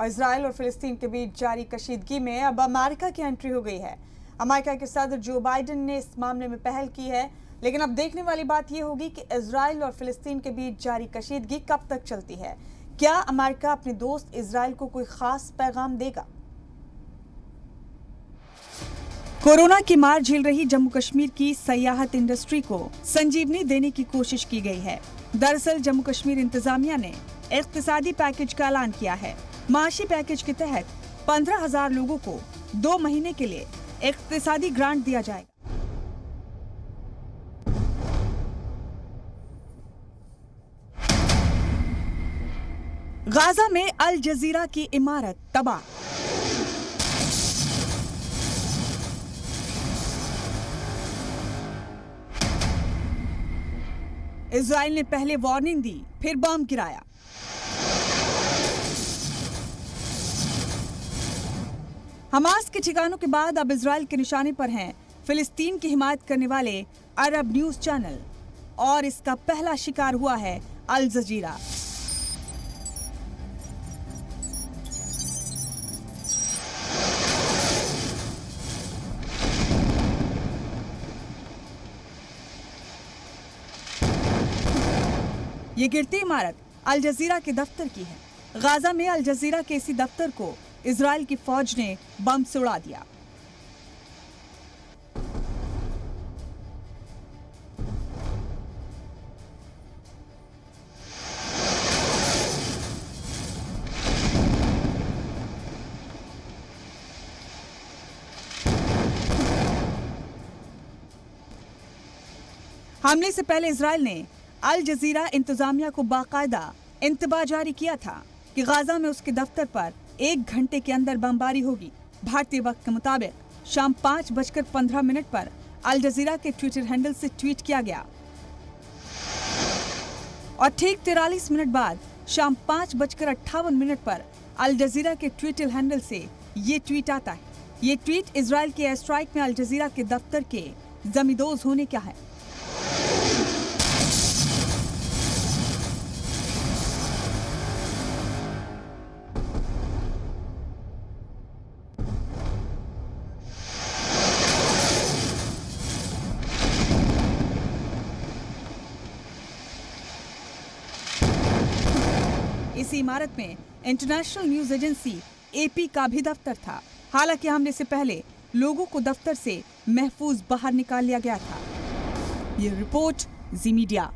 और इजराइल और फिलिस्तीन के बीच जारी कशीदगी में अब अमेरिका की एंट्री हो गई है। अमेरिका के सदर जो बाइडेन ने इस मामले में पहल की है, लेकिन अब देखने वाली बात यह होगी कि इजराइल और फिलिस्तीन के बीच जारी कशीदगी कब तक चलती है। क्या अमेरिका अपने दोस्त इजराइल को कोई खास पैगाम देगा? कोरोना की मार झेल रही जम्मू कश्मीर की सयाहत इंडस्ट्री को संजीवनी देने की कोशिश की गई है। दरअसल जम्मू कश्मीर इंतजामिया ने इक्तिसादी पैकेज का ऐलान किया है। माशी पैकेज के तहत 15,000 लोगों को 2 महीने के लिए इक्तिसादी ग्रांट दिया जाएगा। गाजा में अल जजीरा की इमारत तबाह। इजराइल ने पहले वार्निंग दी, फिर बम गिराया। हमास के ठिकानों के बाद अब इजराइल के निशाने पर हैं फिलिस्तीन की हिमायत करने वाले अरब न्यूज चैनल, और इसका पहला शिकार हुआ है अल जजीरा। ये गिरती इमारत अल जजीरा के दफ्तर की है। गाजा में अल जजीरा के इसी दफ्तर को इजराइल की फौज ने बम से उड़ा दिया। हमले से पहले इजराइल ने अल जजीरा इंतजामिया को बाकायदा इंतबाह जारी किया था कि गाजा में उसके दफ्तर पर 1 घंटे के अंदर बमबारी होगी। भारतीय वक्त के मुताबिक शाम 5:15 पर अल जजीरा के ट्विटर हैंडल से ट्वीट किया गया और ठीक 43 मिनट बाद शाम 5:58 पर अल जजीरा के ट्विटर हैंडल से ये ट्वीट आता है। ये ट्वीट इजराइल के एयर स्ट्राइक में अल जजीरा के दफ्तर के जमींदोज होने का है। इसी इमारत में इंटरनेशनल न्यूज एजेंसी AP का भी दफ्तर था। हालांकि हमले से पहले लोगों को दफ्तर से महफूज बाहर निकाल लिया गया था। ये रिपोर्ट जी मीडिया।